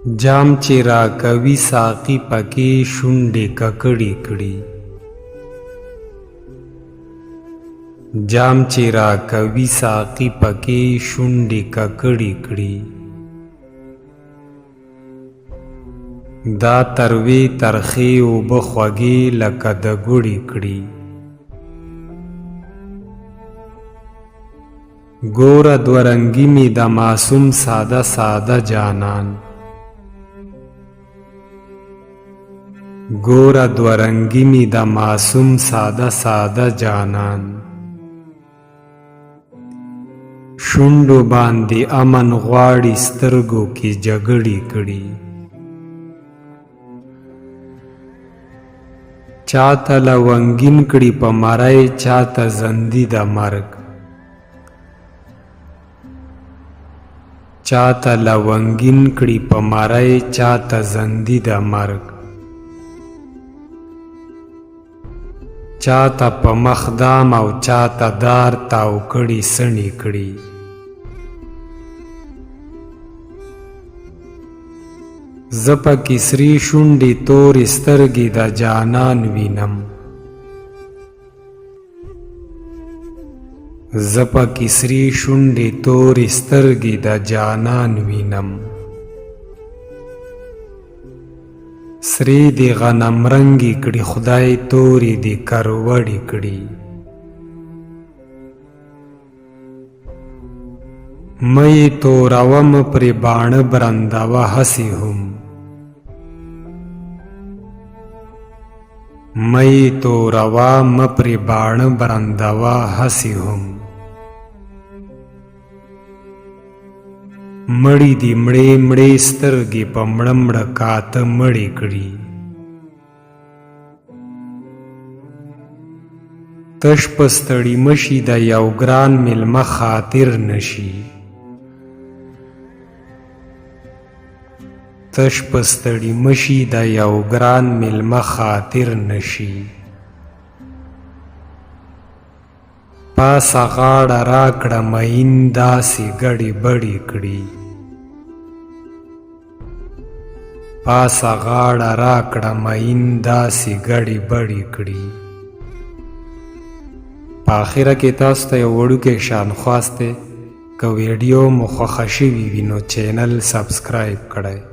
جام چې را کوي ساقي پکې شونډې ککړې کړي. جام چې را کوي ساقي پکې شونډې ککړې کړي. دا تروې ترخې اوبه خوږې لکه د ګوړې کړي. ګوره دوه رنګي مې د معصوم ساده ساده جانان. ګوره دوه رنګي مې د معصوم ساده ساده جانان. شونډو باندې امن غواړي سترګو کې جګړې کړي. چاته لونګین کړي په مرۍ چاته زندي د مرګ. چاته لونګین کړي په مرۍ چاته زندي د مرګ. چاته په مخ دام او چاته دار تاو کړي سڼې کړي. زه پکې سرې شونډې تورې سترګې د جانان وینم. زه پکې سرې شونډې تورې سترګې د جانان وینم. سرې دې غنم رنګې کړي خدای تورې دې کروړې کړي. مې توروم پرې باڼه برندوه هسې هم. مې توروم پرې باڼه برندوه هسې هم. مړی دی مړې مړې سترګې په مړه مړه کاته مړې کړي. تش په ستړي مشي د یو ګران میلمه خاطر نشي. تش په ستړي مشي د یو ګران میلمه خاطر نشي. پاسه غاړه راکړه مین داسې ګړې بړې کړي. پاسه غاړه راکړه مین داسې ګړې بړې کړي. په آخره کې تاسو ته یو وړوکی شان خواست دی، که ویډیو مو خوښه شوي وي نو چینل سبسکرایب کړئ.